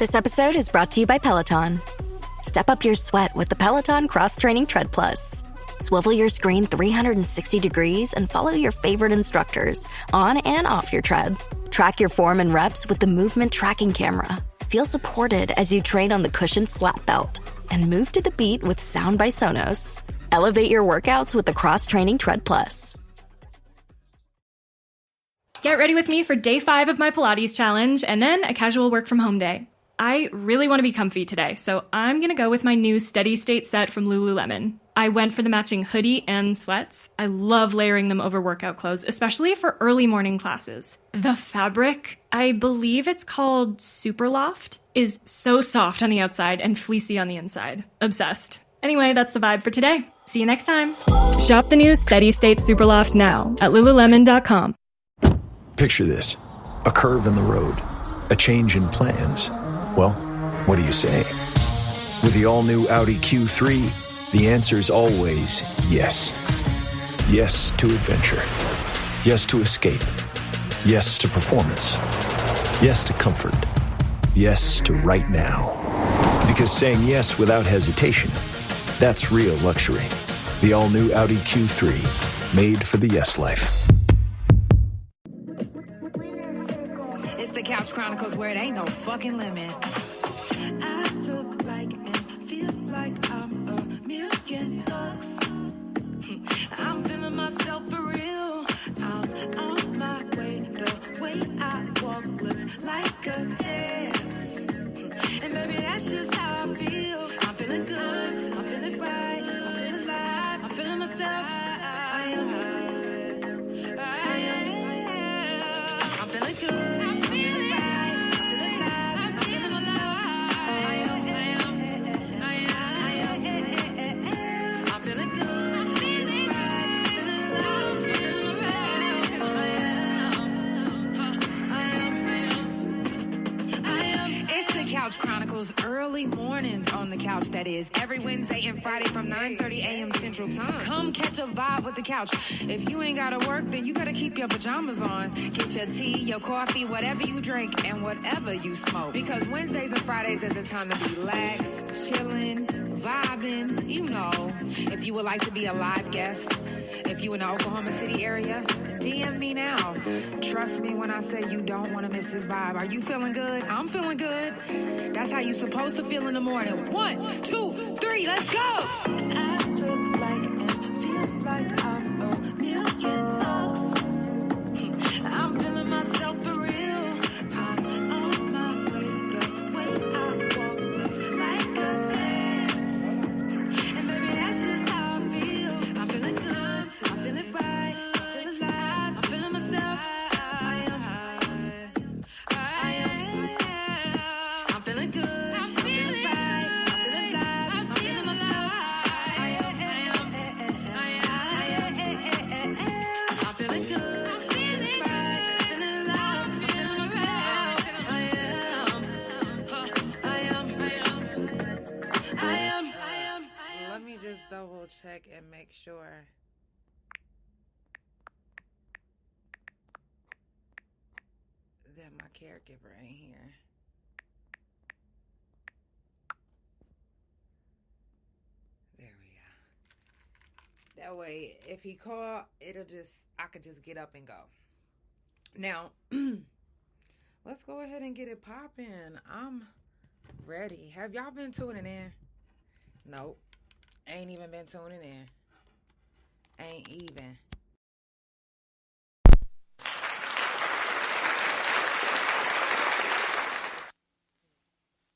This episode is brought to you by Peloton. Step up your sweat with the Peloton Cross-Training Tread Plus. Swivel your screen 360 degrees and follow your favorite instructors on and off your tread. Track your form and reps with the movement tracking camera. Feel supported as you train on the cushioned slap belt. And move to the beat with Sound by Sonos. Elevate your workouts with the Cross-Training Tread Plus. Get ready with me for day 5 of my Pilates challenge and then a casual work from home day. I really want to be comfy today, so I'm going to go with my new Steady State set from Lululemon. I went for the matching hoodie and sweats. I love layering them over workout clothes, especially for early morning classes. The fabric, I believe it's called Superloft, is so soft on the outside and fleecy on the inside. Obsessed. Anyway, that's the vibe for today. See you next time. Shop the new Steady State Superloft now at Lululemon.com. Picture this, a curve in the road, a change in plans. Well, what do you say? With the all-new Audi Q3, the answer's always yes. Yes to adventure. Yes to escape. Yes to performance. Yes to comfort. Yes to right now. Because saying yes without hesitation, that's real luxury. The all-new Audi Q3, made for the yes life. The Couch Chronicles, where it ain't no fucking limits. I look like and feel like I'm $1,000,000. I'm feeling myself for real. I'm on my way. The way I walk looks like a dance. And baby, that's just how I feel. I'm feeling good. I'm feeling right. I'm feeling alive. I'm feeling myself. I am. I'm feeling good. Couch Chronicles, early mornings on the couch, that is. Every Wednesday and Friday from 9:30 a.m. Central Time. Come catch a vibe with the couch. If you ain't gotta work, then you better keep your pajamas on. Get your tea, your coffee, whatever you drink, and whatever you smoke. Because Wednesdays and Fridays is the time to relax, chilling, vibing, you know. If you would like to be a live guest, if you in the Oklahoma City area, DM me now. Trust me when I say you don't want to miss this vibe. Are you feeling good? I'm feeling good. That's how you supposed to feel in the morning. 1, 2, 3, let's go! I look like and feel like I'm $1,000,000. I'm feeling myself for real. I'm on my way. The way I walk looks like a dance. And baby, that's just how I feel. I'm feeling good. I'm feeling right. I'm feeling alive. I'm feeling myself. I am. I'm feeling good. I'm feeling right. I'm feeling alive. I'm feeling alive. I'm feeling good. I'm feeling right. I'm feeling alive. I'm feeling myself. I am. Let me just double check and make sure. That my caregiver ain't here. There we go. That way, if he call, I could just get up and go. Now, let's go ahead and get it popping. I'm ready. Have y'all been tuning in? Nope. Ain't even been tuning in. Ain't even.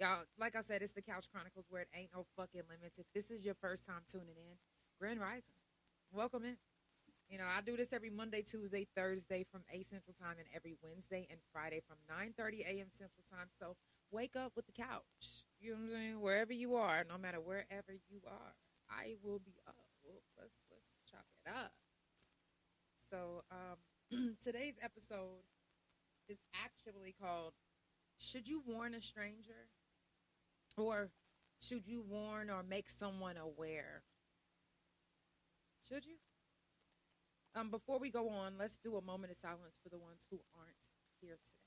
Y'all, like I said, it's the Couch Chronicles, where it ain't no fucking limits. If this is your first time tuning in, Grand Rising, welcome in. You know, I do this every Monday, Tuesday, Thursday from 8 Central Time, and every Wednesday and Friday from 9:30 a.m. Central Time. So wake up with the couch. You know what I'm saying? Wherever you are, no matter wherever you are, I will be up. Well, let's chop it up. So today's episode is actually called "Should You Warn a Stranger?" Or should you warn or make someone aware? Should you? Before we go on, let's do a moment of silence for the ones who aren't here today.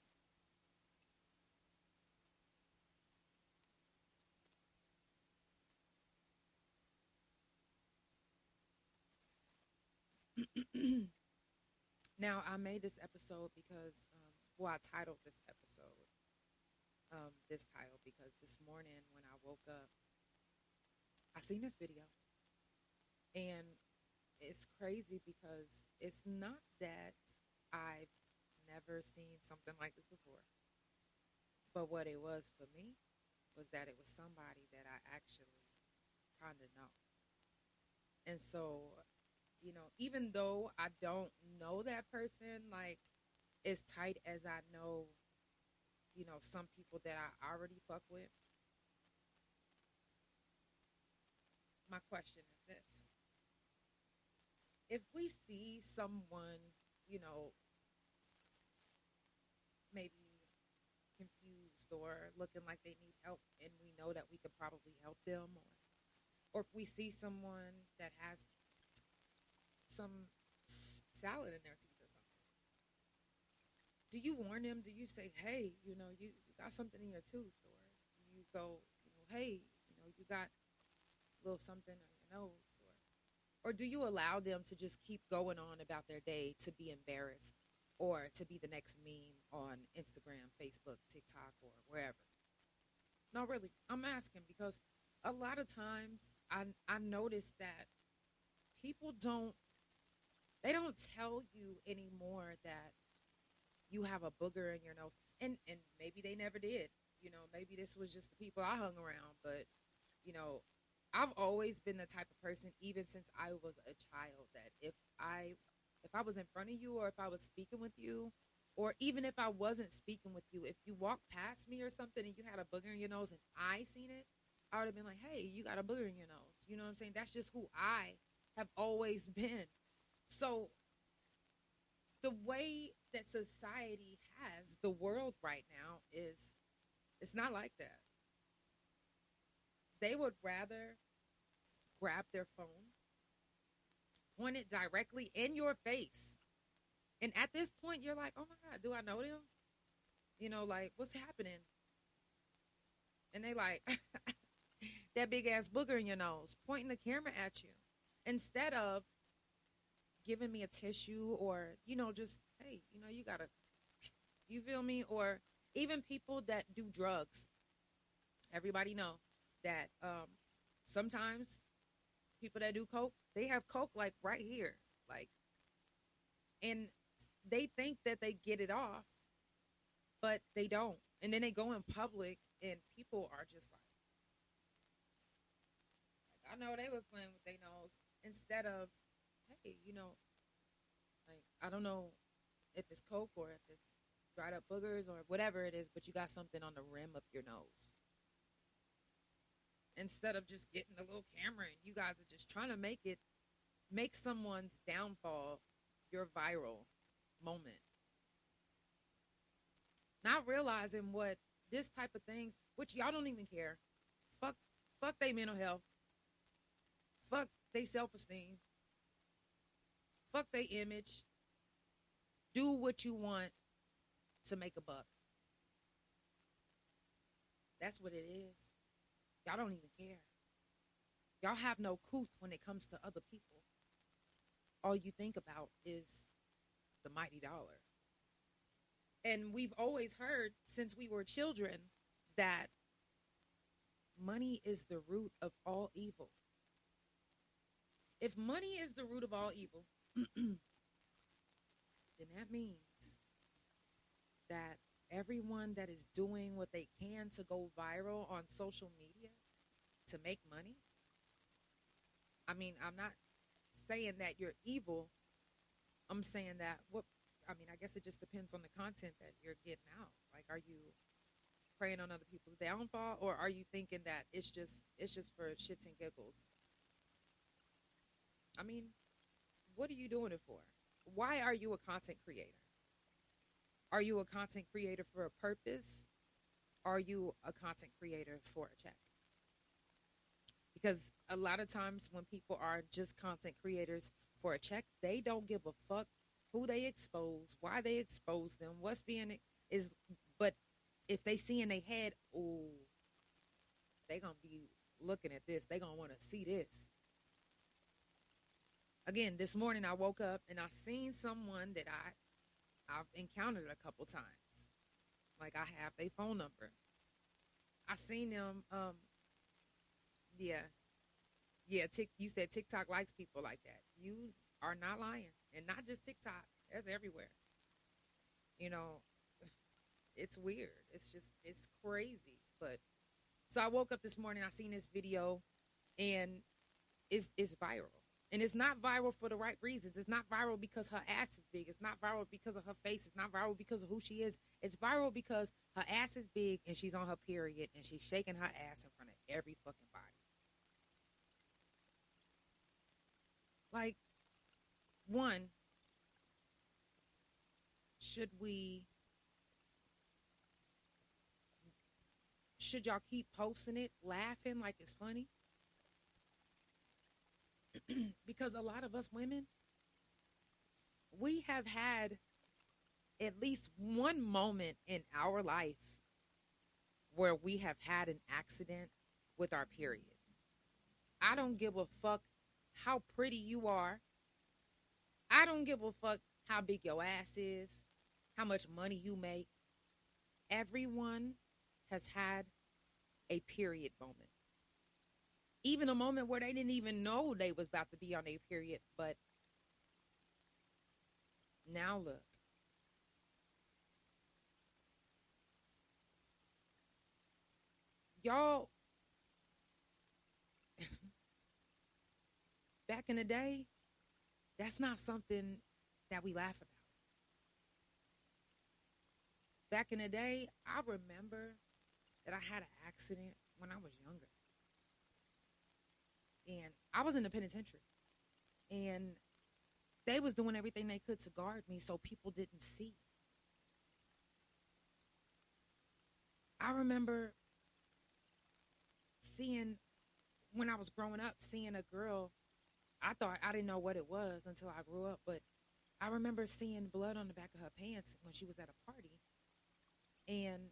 Now, I made this episode because, I titled this episode this title because this morning when I woke up, I seen this video. And it's crazy because it's not that I've never seen something like this before. But what it was for me was that it was somebody that I actually kind of know. And so, even though I don't know that person, like, as tight as I know, some people that I already fuck with, my question is this. If we see someone, maybe confused or looking like they need help and we know that we could probably help them, or if we see someone that has some salad in their teeth or something, do you warn them? Do you say, hey, you got something in your tooth? Or do you go, hey, you got a little something on your nose? Or do you allow them to just keep going on about their day to be embarrassed or to be the next meme on Instagram, Facebook, TikTok, or wherever? No, really, I'm asking because a lot of times I notice that people don't tell you anymore that you have a booger in your nose. And maybe they never did. Maybe this was just the people I hung around. But, I've always been the type of person, even since I was a child, that if I was in front of you or if I was speaking with you, or even if I wasn't speaking with you, if you walked past me or something and you had a booger in your nose and I seen it, I would have been like, hey, you got a booger in your nose. You know what I'm saying? That's just who I have always been. So the way that society has the world right now it's not like that. They would rather grab their phone, point it directly in your face. And at this point, you're like, oh my God, do I know them? Like, what's happening? And they like, that big ass booger in your nose, pointing the camera at you. Instead of giving me a tissue or, just, hey, you feel me? Or even people that do drugs. Everybody know that sometimes people that do coke, they have coke like right here. Like, and they think that they get it off, but they don't. And then they go in public and people are just like I know they was playing with their nose instead of, hey, like, I don't know if it's coke or if it's dried up boogers or whatever it is, but you got something on the rim of your nose. Instead of just getting the little camera and you guys are just trying to make someone's downfall your viral moment. Not realizing what this type of things, which y'all don't even care. Fuck they mental health. Fuck they self-esteem. Fuck they image. Do what you want to make a buck. That's what it is. Y'all don't even care. Y'all have no couth when it comes to other people. All you think about is the mighty dollar. And we've always heard since we were children that money is the root of all evil. If money is the root of all evil, then that means that everyone that is doing what they can to go viral on social media to make money. I mean, I'm not saying that you're evil. I'm saying that I guess it just depends on the content that you're getting out. Like, are you preying on other people's downfall, or are you thinking that it's just for shits and giggles? I mean, what are you doing it for? Why are you a content creator? Are you a content creator for a purpose? Are you a content creator for a check? Because a lot of times when people are just content creators for a check, they don't give a fuck who they expose, why they expose them, what's being is. But if they see in their head, oh, they gonna be looking at this, they gonna want to see this. again, this morning I woke up and I seen someone that I've encountered a couple times. Like, I have their phone number. I seen them, you said TikTok likes people like that. You are not lying. And not just TikTok. That's everywhere. You know, it's weird. It's crazy. But, so I woke up this morning, I seen this video, and it's viral. And it's not viral for the right reasons. It's not viral because her ass is big. It's not viral because of her face. It's not viral because of who she is. It's viral because her ass is big and she's on her period and she's shaking her ass in front of every fucking body. Like, one, should y'all keep posting it, laughing like it's funny? Because a lot of us women, we have had at least one moment in our life where we have had an accident with our period. I don't give a fuck how pretty you are. I don't give a fuck how big your ass is, how much money you make. Everyone has had a period moment. Even a moment where they didn't even know they was about to be on their period. But now look. Y'all, back in the day, that's not something that we laugh about. Back in the day, I remember that I had an accident when I was younger. And I was in the penitentiary. And they was doing everything they could to guard me so people didn't see. I remember seeing, when I was growing up, seeing a girl. I didn't know what it was until I grew up, but I remember seeing blood on the back of her pants when she was at a party. And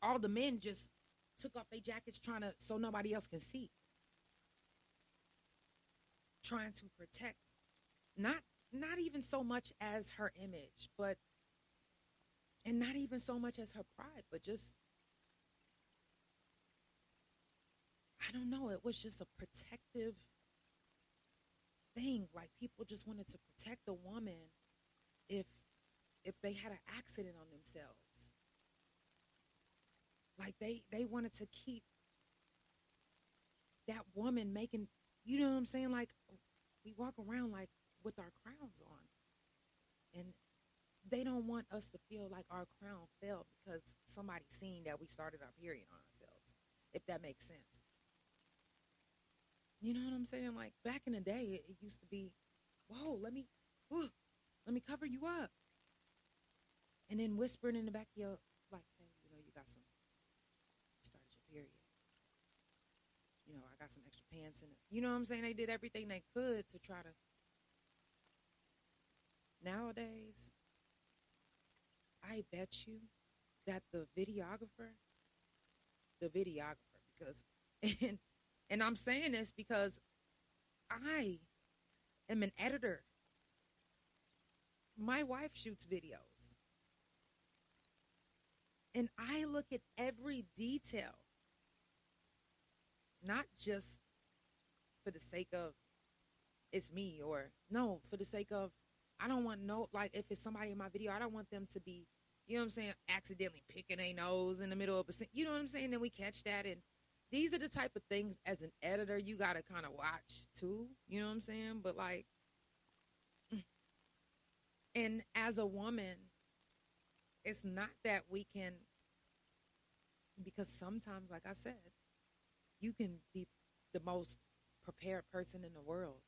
all the men just took off their jackets so nobody else can see. Trying to protect, not even so much as her image, and not even so much as her pride, but just, I don't know, it was just a protective thing. Like, people just wanted to protect a woman if they had an accident on themselves. Like, they wanted to keep that woman making, you know what I'm saying? Like, we walk around like with our crowns on. And they don't want us to feel like our crown fell because somebody seen that we started our period on ourselves, if that makes sense. You know what I'm saying? Like, back in the day, it used to be, whoa, let me cover you up. And then whispering in the back of your, like, hey, you got some, you started your period. I got some extra pants in it. You know what I'm saying? They did everything they could to try to. Nowadays, I bet you that the videographer, because, and I'm saying this because I am an editor. My wife shoots videos. And I look at every detail. Not just for the sake of it's me, or no, for the sake of, I don't want like, if it's somebody in my video, I don't want them to be, you know what I'm saying, accidentally picking their nose in the middle of a scene. You know what I'm saying? Then we catch that. And these are the type of things as an editor you got to kind of watch too. You know what I'm saying? But like, and as a woman, it's not that we can, because sometimes, like I said, you can be the most prepared person in the world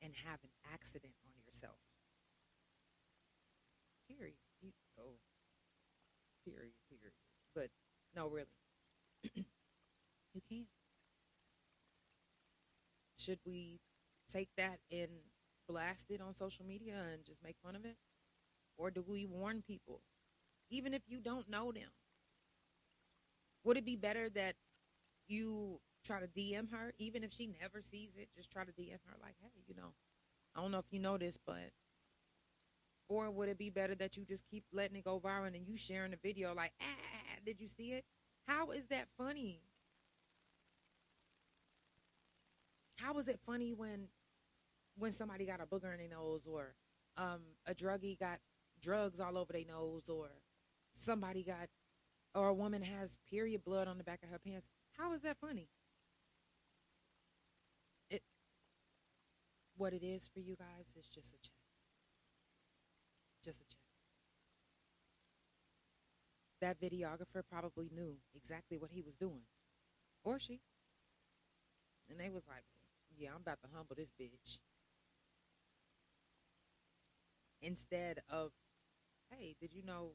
and have an accident on yourself. Period. Period. But no, really. You can't. Should we take that and blast it on social media and just make fun of it? Or do we warn people? Even if you don't know them. Would it be better that you try to DM her, even if she never sees it, just try to DM her like, hey, I don't know if you know this, but, or would it be better that you just keep letting it go viral and you sharing the video like, did you see it? How is that funny? How is it funny when somebody got a booger in their nose, or a druggie got drugs all over their nose, or somebody got, or a woman has period blood on the back of her pants? How is that funny? What it is for you guys is just a check. Just a check. That videographer probably knew exactly what he was doing. Or she. And they was like, yeah, I'm about to humble this bitch. Instead of, hey, did you know,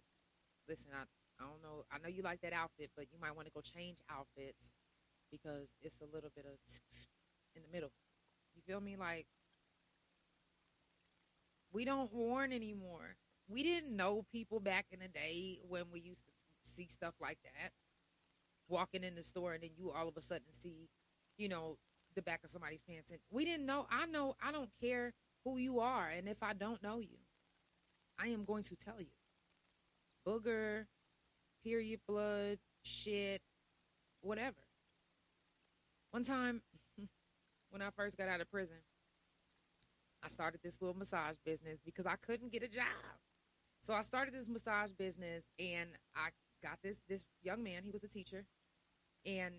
listen, I don't know, I know you like that outfit, but you might want to go change outfits because it's a little bit of in the middle. You feel me? Like, we don't warn anymore. We didn't know people back in the day when we used to see stuff like that. Walking in the store and then you all of a sudden see, you know, the back of somebody's pants. And we didn't know. I don't care who you are. And if I don't know you, I am going to tell you. Booger, period blood, shit, whatever. One time, when I first got out of prison, I started this little massage business because I couldn't get a job. So I started this massage business, and I got this young man. He was a teacher, and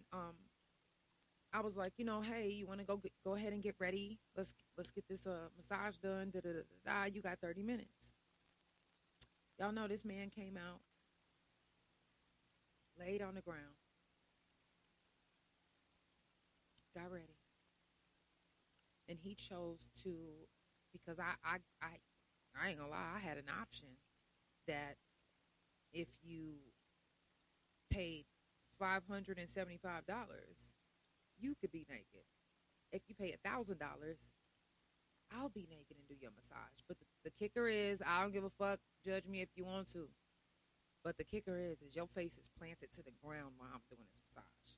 I was like, you know, hey, you want to go ahead and get ready? Let's get this massage done. You got 30 minutes. Y'all know this man came out, laid on the ground, got ready, and he chose to, because I ain't gonna lie, I had an option that if you paid $575, you could be naked. If you pay $1,000, I'll be naked and do your massage. But the kicker is, I don't give a fuck. Judge me if you want to. But the kicker is your face is planted to the ground while I'm doing this massage.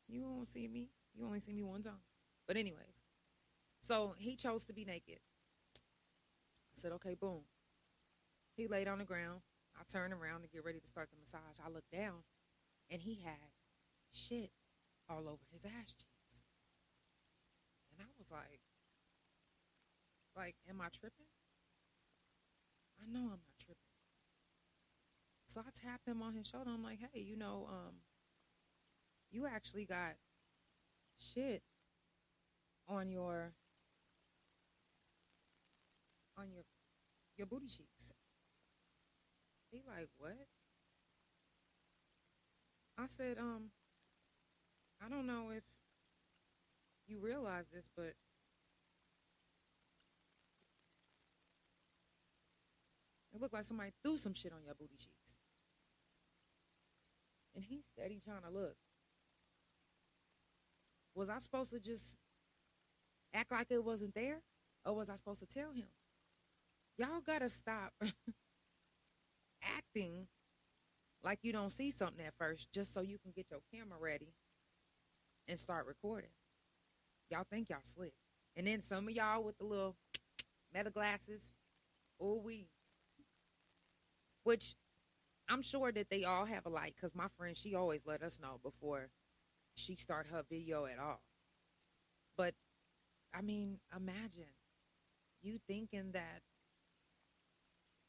You won't see me. You only see me one time. But anyways, so he chose to be naked. I said, okay, boom. He laid on the ground. I turned around to get ready to start the massage. I looked down, and he had shit all over his ass cheeks. And I was like, am I tripping? I know I'm not tripping. So I tapped him on his shoulder. I'm like, hey, you know, you actually got shit on your booty cheeks. He like, what? I said, I don't know if you realize this, but it looked like somebody threw some shit on your booty cheeks. And he steady trying to look. Was I supposed to just act like it wasn't there? Or was I supposed to tell him? Y'all gotta stop acting like you don't see something at first just so you can get your camera ready and start recording. Y'all think y'all slick. And then some of y'all with the little meta glasses, which I'm sure that they all have a light, because my friend, she always let us know before she start her video at all. But, I mean, imagine you thinking that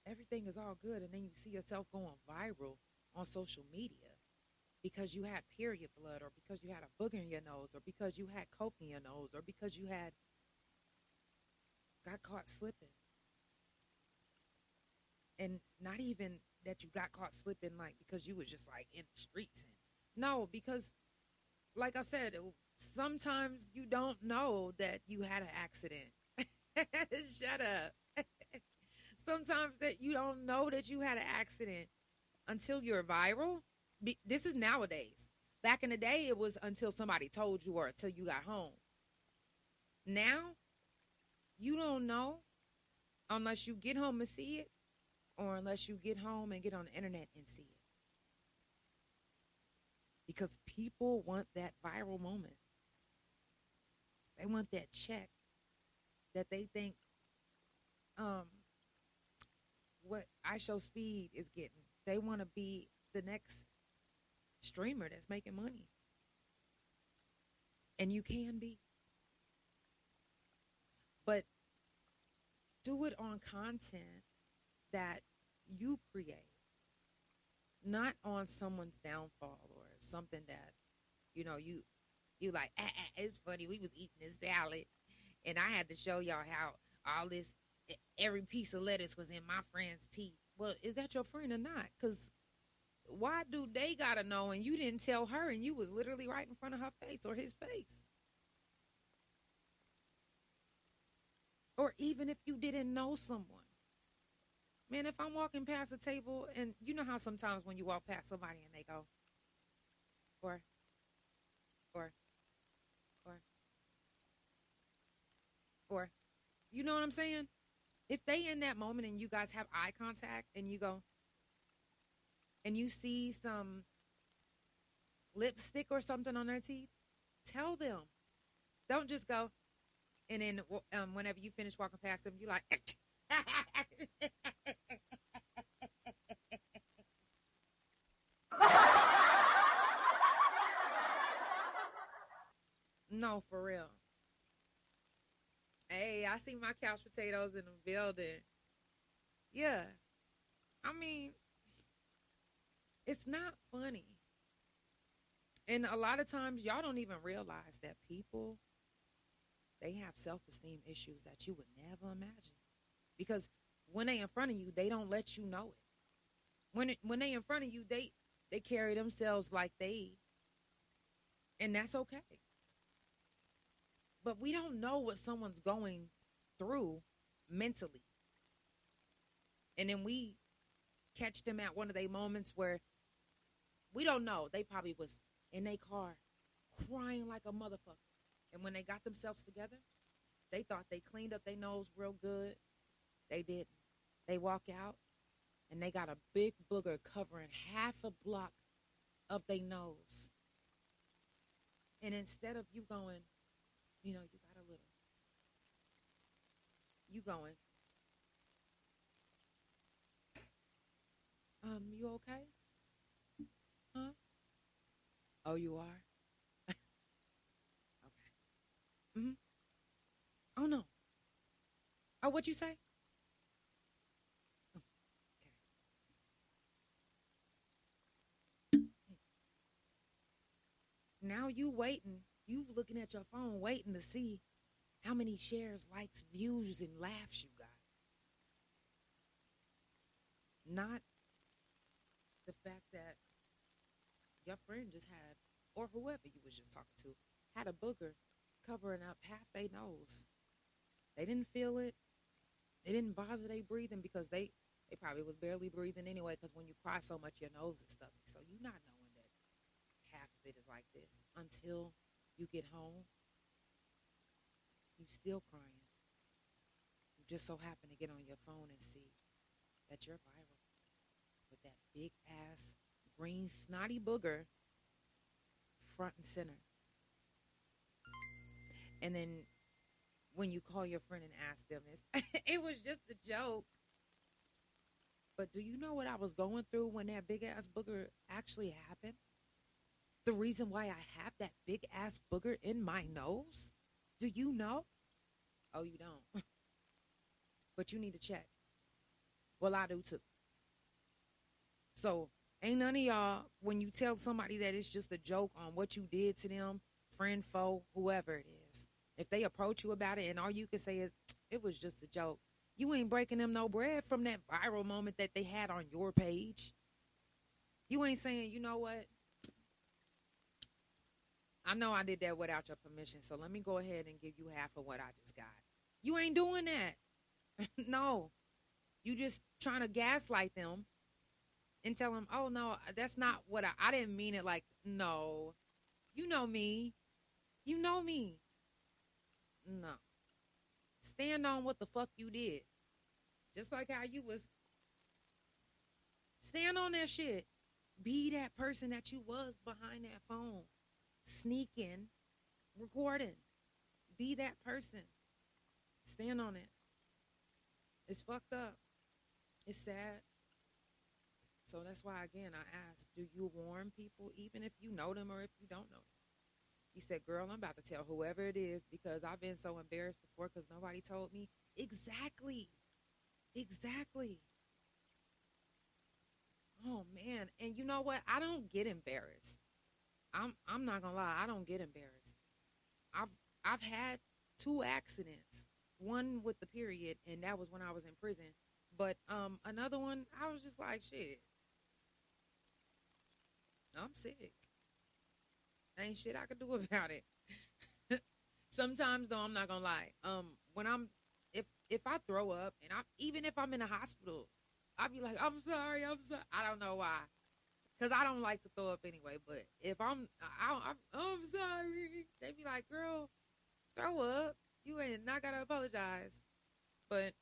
everything is all good, and then you see yourself going viral on social media because you had period blood, or because you had a booger in your nose, or because you had coke in your nose, or because you got caught slipping. And not even that you got caught slipping like because you was just like in the streets. No, because like I said, sometimes you don't know that you had an accident. Shut up. Sometimes that you don't know that you had an accident until you're viral. This is nowadays. Back in the day, it was until somebody told you or until you got home. Now, you don't know unless you get home and see it, or unless you get home and get on the internet and see it. Because people want that viral moment. They want that check. that they think what I Show Speed is getting. They want to be the next streamer that's making money. And you can be. But do it on content that you create, not on someone's downfall or something that, you like, it's funny, we was eating this salad, and I had to show y'all how every piece of lettuce was in my friend's teeth. Well, is that your friend or not? Because why do they got to know and you didn't tell her and you was literally right in front of her face or his face? Or even if you didn't know someone. Man, if I'm walking past a table, and you know how sometimes when you walk past somebody and they go, or, you know what I'm saying? If they in that moment and you guys have eye contact and you go, and you see some lipstick or something on their teeth, tell them. Don't just go, and then whenever you finish walking past them, you like, no, for real. Hey, I see my couch potatoes in the building. Yeah. I mean, it's not funny. And a lot of times, y'all don't even realize that people, they have self-esteem issues that you would never imagine. Because when they in front of you, they don't let you know it. When they in front of you, they carry themselves like and that's okay. But we don't know what someone's going through mentally. And then we catch them at one of their moments where we don't know. They probably was in their car crying like a motherfucker. And when they got themselves together, they thought they cleaned up their nose real good. They didn't. They walk out and they got a big booger covering half a block of their nose. And instead of you going, you got a little, you going, you okay? Huh? Oh, you are? Okay. Mm-hmm. Oh, no. Oh, what'd you say? Okay. Now you waiting. You looking at your phone waiting to see how many shares, likes, views, and laughs you got. Not the fact that your friend just had, or whoever you was just talking to, had a booger covering up half their nose. They didn't feel it. They didn't bother their breathing because they probably was barely breathing anyway, because when you cry so much, your nose is stuffy. So you're not knowing that half of it is like this until you get home. You still crying. You just so happen to get on your phone and see that you're viral with that big ass green snotty booger front and center. And then when you call your friend and ask them, it was just a joke. But do you know what I was going through when that big ass booger actually happened? The reason why I have that big ass booger in my nose? Do you know? Oh, you don't. But you need to check. Well, I do too. So ain't none of y'all, when you tell somebody that it's just a joke on what you did to them, friend, foe, whoever it is, if they approach you about it and all you can say is, it was just a joke, you ain't breaking them no bread from that viral moment that they had on your page. You ain't saying, you know what? I know I did that without your permission, so let me go ahead and give you half of what I just got. You ain't doing that. No. You just trying to gaslight them and tell them, oh, no, that's not what I didn't mean it like, no. You know me. You know me. No. Stand on what the fuck you did. Just like how you was. Stand on that shit. Be that person that you was behind that phone. Sneaking, recording. Be that person. Stand on it. It's fucked up. It's sad. So that's why, again, I asked, do you warn people, even if you know them or if you don't know them? He said, girl, I'm about to tell whoever it is because I've been so embarrassed before because nobody told me. Exactly. Oh, man. And you know what? I don't get embarrassed. I'm not going to lie. I don't get embarrassed. I've had 2 accidents. One with the period, and that was when I was in prison. But another one, I was just like, shit. I'm sick. Ain't shit I could do about it. Sometimes though, I'm not gonna lie. When if I throw up and even if I'm in a hospital, I'll be like, I'm sorry. I don't know why, cause I don't like to throw up anyway. But if I'm sorry, they be like, girl, throw up. You ain't not gotta apologize. But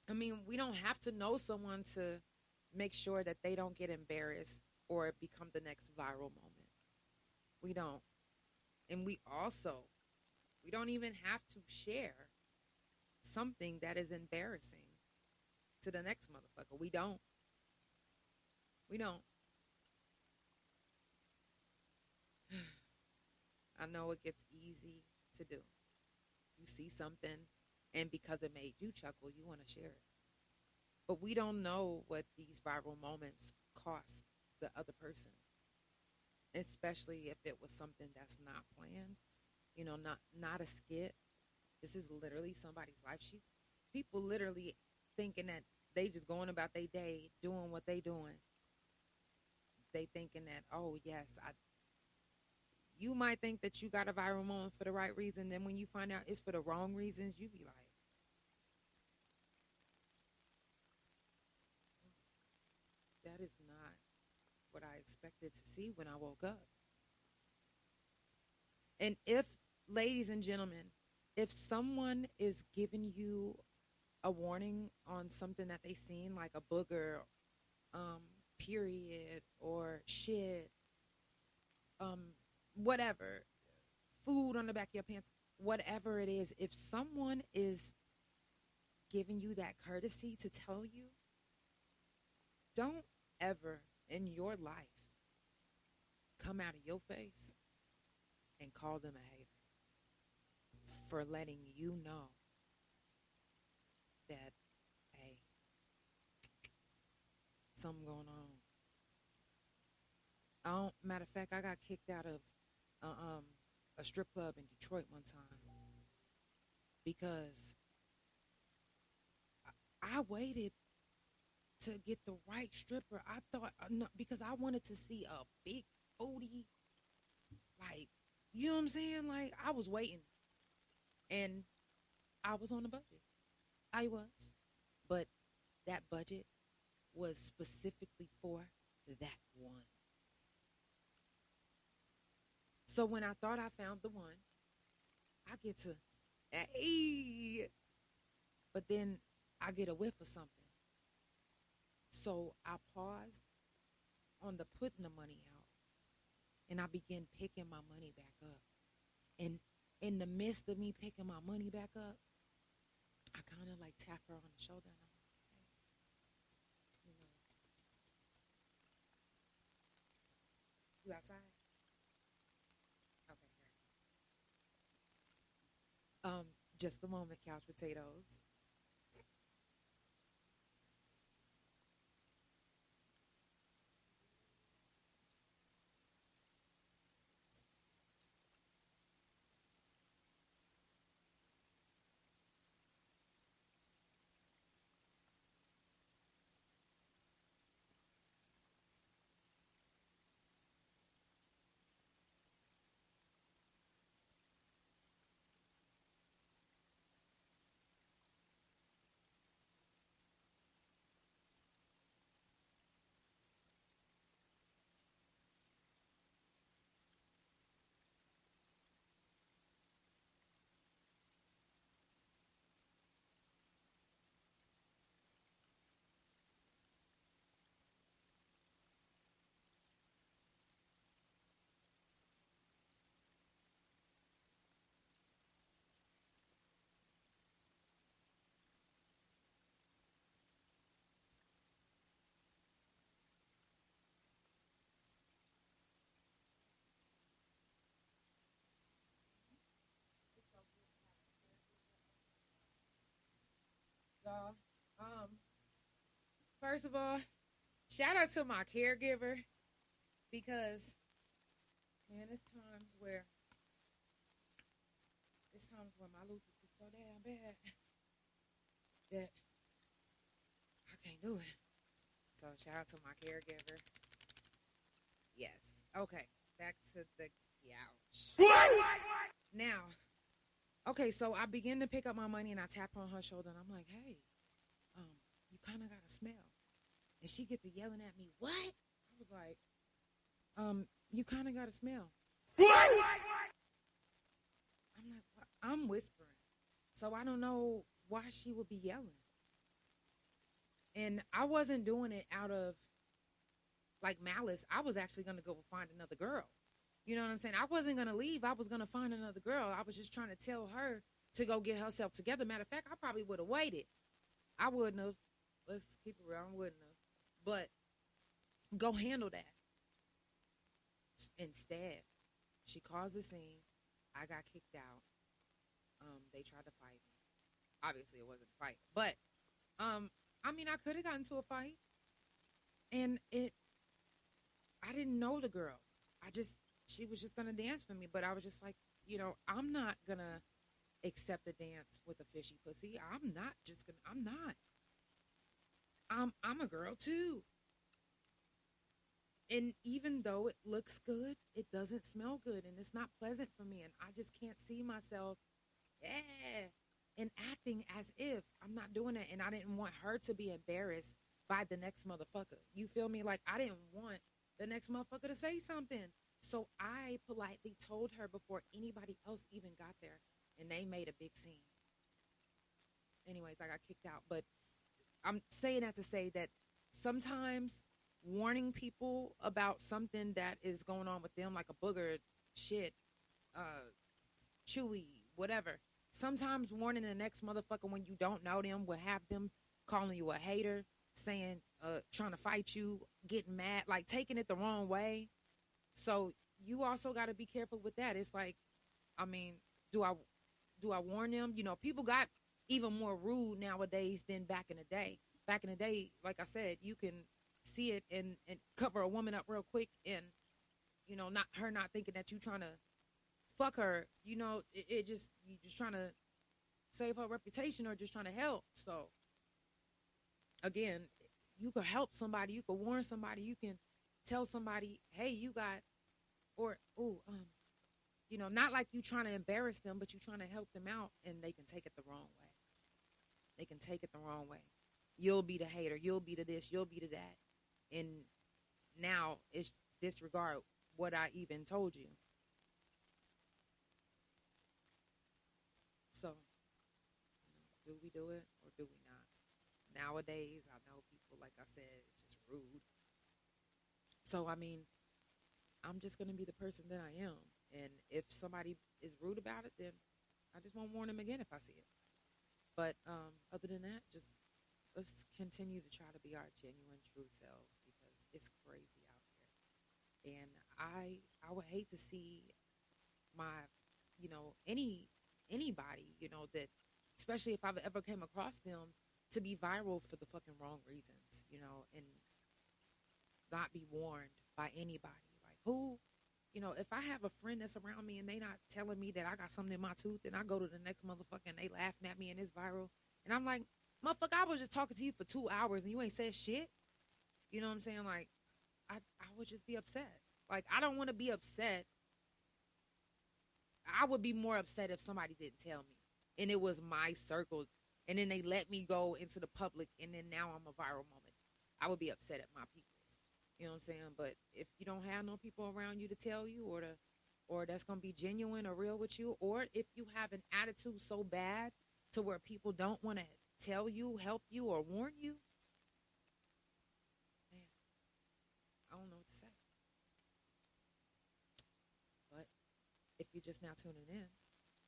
I mean, we don't have to know someone to make sure that they don't get embarrassed or become the next viral moment. We don't. And we don't even have to share something that is embarrassing to the next motherfucker. We don't. I know it gets easy to do. You see something, and because it made you chuckle, you want to share it. But we don't know what these viral moments cost the other person, especially if it was something that's not planned, not a skit. This is literally somebody's life. People literally thinking that they just going about their day doing what they doing. They thinking that, oh yes, you might think that you got a viral moment for the right reason. Then when you find out it's for the wrong reasons, you be like, that is not what I expected to see when I woke up. And ladies and gentlemen, if someone is giving you a warning on something that they seen, like a booger, period, or shit, whatever, food on the back of your pants, whatever it is, if someone is giving you that courtesy to tell you, don't ever in your life come out of your face and call them a hater for letting you know that, hey, something going on. Matter of fact, I got kicked out of a strip club in Detroit one time because I waited to get the right stripper. I thought, because I wanted to see a big booty, like, you know what I'm saying? Like, I was waiting, and I was on a budget. I was, but that budget was specifically for that one. So when I thought I found the one, I get to, hey, but then I get a whiff of something. So I paused on the putting the money out, and I began picking my money back up. And in the midst of me picking my money back up, I kind of like tap her on the shoulder, and I'm like, hey, you outside? Okay, just a moment, couch potatoes. First of all, shout out to my caregiver because, man, it's times where my lupus is so damn bad that I can't do it. So shout out to my caregiver. Yes. Okay. Back to the couch. Now, okay, so I begin to pick up my money and I tap on her shoulder and I'm like, hey, you kind of got a smell. And she get to yelling at me, what? I was like, you kind of got a smell. I'm like, what? I'm whispering. So I don't know why she would be yelling. And I wasn't doing it out of, like, malice. I was actually going to go find another girl. You know what I'm saying? I wasn't going to leave. I was going to find another girl. I was just trying to tell her to go get herself together. Matter of fact, I probably would have waited. I wouldn't have. Let's keep it real. I wouldn't have. But go handle that. Instead, she caused a scene. I got kicked out. They tried to fight me. Obviously, it wasn't a fight. But, I mean, I could have gotten into a fight. And I didn't know the girl. She was just going to dance for me. But I was just like, you know, I'm not going to accept a dance with a fishy pussy. I'm not. I'm a girl too. And even though it looks good, it doesn't smell good and it's not pleasant for me. And I just can't see myself, and acting as if I'm not doing it. And I didn't want her to be embarrassed by the next motherfucker. You feel me? Like, I didn't want the next motherfucker to say something. So I politely told her before anybody else even got there. And they made a big scene. Anyways, I got kicked out. But I'm saying that to say that sometimes warning people about something that is going on with them, like a booger, shit, chewy, whatever. Sometimes warning the next motherfucker when you don't know them will have them calling you a hater, saying, trying to fight you, getting mad, like taking it the wrong way. So you also got to be careful with that. It's like, I mean, do I warn them? You know, people got even more rude nowadays than back in the day. Back in the day, like I said, you can see it and cover a woman up real quick and, you know, not thinking that you trying to fuck her. You know, you just trying to save her reputation or just trying to help. So, again, you could help somebody. You could warn somebody. You can tell somebody, hey, you got, or, you know, not like you trying to embarrass them, but you trying to help them out, and they can take it the wrong way. They can take it the wrong way. You'll be the hater. You'll be the this. You'll be the that. And now it's disregard what I even told you. So, do we do it or do we not? Nowadays, I know people, like I said, it's just rude. So, I mean, I'm just going to be the person that I am. And if somebody is rude about it, then I just won't warn them again if I see it. But other than that, just let's continue to try to be our genuine, true selves because it's crazy out here. And I would hate to see my, you know, anybody, you know, that, especially if I've ever came across them, to be viral for the fucking wrong reasons, you know, and not be warned by anybody. Like, who, you know, if I have a friend that's around me and they not telling me that I got something in my tooth, and I go to the next motherfucker and they laughing at me and it's viral, and I'm like, motherfucker, I was just talking to you for 2 hours and you ain't said shit. You know what I'm saying? Like, I would just be upset. Like, I don't want to be upset. I would be more upset if somebody didn't tell me and it was my circle and then they let me go into the public and then now I'm a viral moment. I would be upset at my peoples. You know what I'm saying? But if you don't have no people around you to tell you or that's going to be genuine or real with you, or if you have an attitude so bad to where people don't want to tell you, help you, or warn you, man, I don't know what to say. But if you're just now tuning in,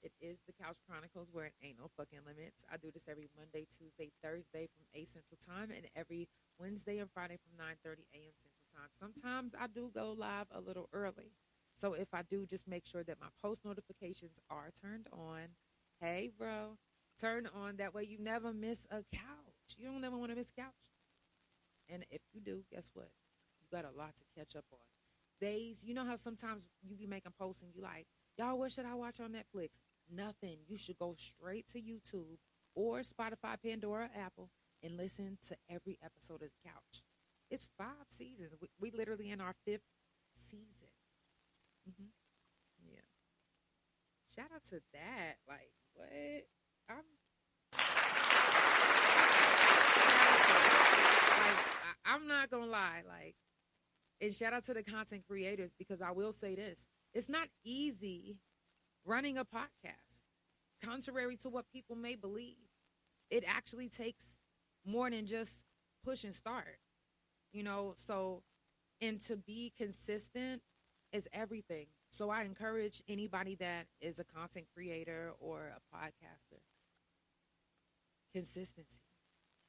it is the Couch Chronicles where it ain't no fucking limits. I do this every Monday, Tuesday, Thursday from 8 Central Time, and every Wednesday and Friday from 9:30 a.m. Central Time. Sometimes I do go live a little early. So if I do, just make sure that my post notifications are turned on. Hey, bro, turn on. That way you never miss a couch. You don't ever want to miss a couch. And if you do, guess what? You got a lot to catch up on. Days, you know how sometimes you be making posts and you like, y'all, what should I watch on Netflix? Nothing. You should go straight to YouTube or Spotify, Pandora, Apple, and listen to every episode of The Couch. It's 5 seasons. We literally in our 5th season. Mm-hmm. Yeah. Shout out to that. Like, what? Shout out to that. Like, I'm not gonna lie. Like, and shout out to the content creators, because I will say this: it's not easy running a podcast. Contrary to what people may believe, it actually takes more than just push and start. You know, so, and to be consistent is everything. So I encourage anybody that is a content creator or a podcaster, consistency.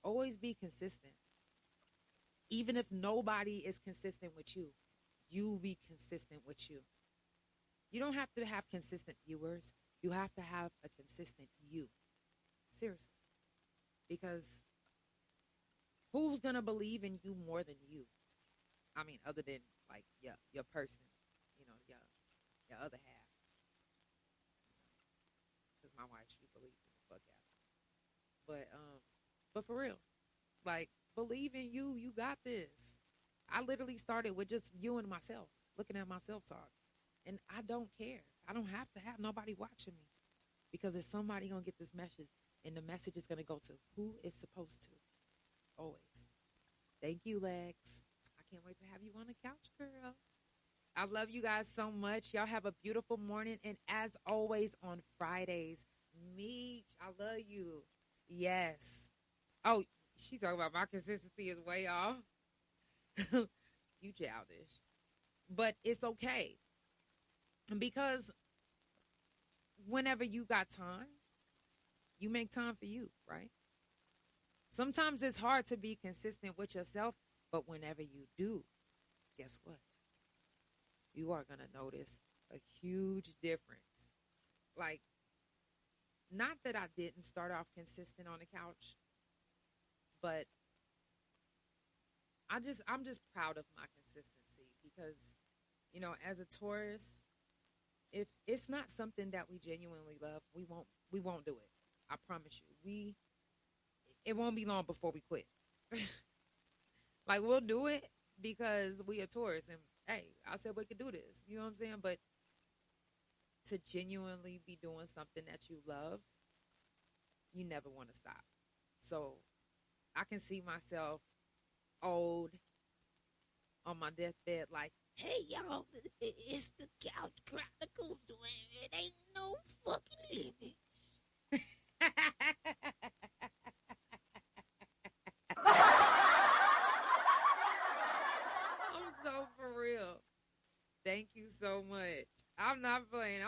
Always be consistent. Even if nobody is consistent with you, you be consistent with you. You don't have to have consistent viewers. You have to have a consistent you. Seriously. Because who's going to believe in you more than you? I mean, other than, like, your person, you know, your other half. Because my wife, she believes in the fuck out. But for real, like, believe in you. You got this. I literally started with just viewing myself, looking at myself talk. And I don't care. I don't have to have nobody watching me. Because if somebody going to get this message, and the message is going to go to who it's supposed to. Always. Thank you, Lex. I can't wait to have you on the couch, girl. I love you guys so much. Y'all have a beautiful morning. And as always on Fridays, Meech, I love you. Yes. Oh, she talking about my consistency is way off. You childish. But it's okay. Because whenever you got time, you make time for you, right? Sometimes it's hard to be consistent with yourself, but whenever you do, guess what? You are going to notice a huge difference. Like, not that I didn't start off consistent on the couch, but I'm just proud of my consistency because, you know, as a Taurus, if it's not something that we genuinely love, we won't do it. I promise you. It won't be long before we quit. Like, we'll do it because we are Taurus, and hey, I said we could do this. You know what I'm saying? But to genuinely be doing something that you love, you never want to stop. So I can see myself old on my deathbed like, hey, y'all, it's the Couch Chronicles. It ain't no fucking limits. I'm so for real. Thank you so much. I'm not playing.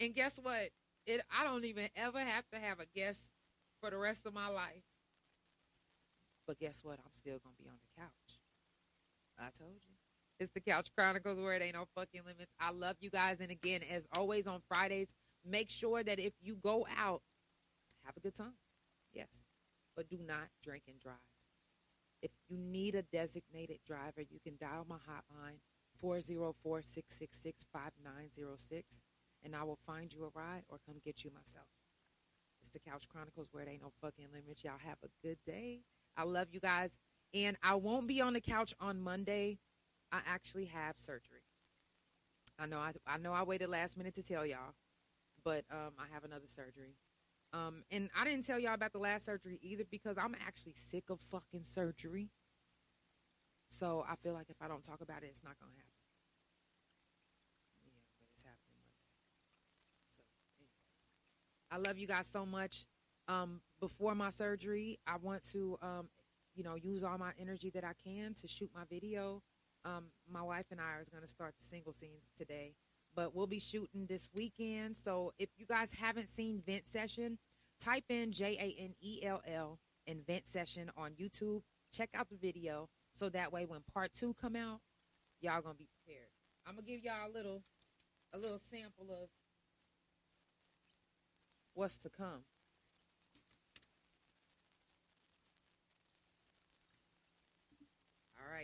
And guess what? I don't even ever have to have a guest for the rest of my life. But guess what? I'm still going to be on the couch. I told you. It's the Couch Chronicles where it ain't no fucking limits. I love you guys. And again, as always on Fridays, make sure that if you go out, have a good time. Yes. But do not drink and drive. If you need a designated driver, you can dial my hotline, 404-666-5906, and I will find you a ride or come get you myself. It's the Couch Chronicles where it ain't no fucking limits. Y'all have a good day. I love you guys. And I won't be on the couch on Monday. I actually have surgery. I know I waited last minute to tell y'all, but I have another surgery. And I didn't tell y'all about the last surgery either because I'm actually sick of fucking surgery. So I feel like if I don't talk about it, it's not going to happen. Yeah, but it's happening Monday. So anyways, I love you guys so much. Before my surgery, I want to, use all my energy that I can to shoot my video. My wife and I are going to start the single scenes today, but we'll be shooting this weekend. So if you guys haven't seen Vent Session, type in JANELL and Vent Session on YouTube. Check out the video so that way when part 2 come out, y'all going to be prepared. I'm going to give y'all a little sample of what's to come.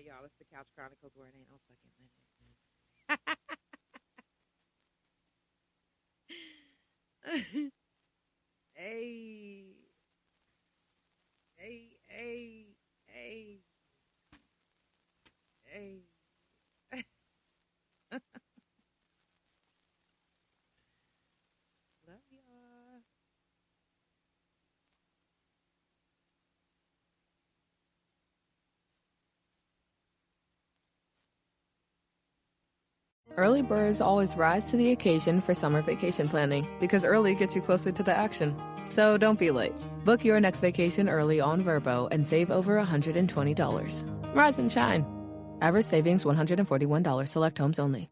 right, y'all. It's the Couch Chronicles where it ain't no fucking limits. Hey. Hey, hey, hey. Hey. Love y'all. Early birds always rise to the occasion for summer vacation planning because early gets you closer to the action. So don't be late. Book your next vacation early on Vrbo and save over $120. Rise and shine. Average savings $141. Select homes only.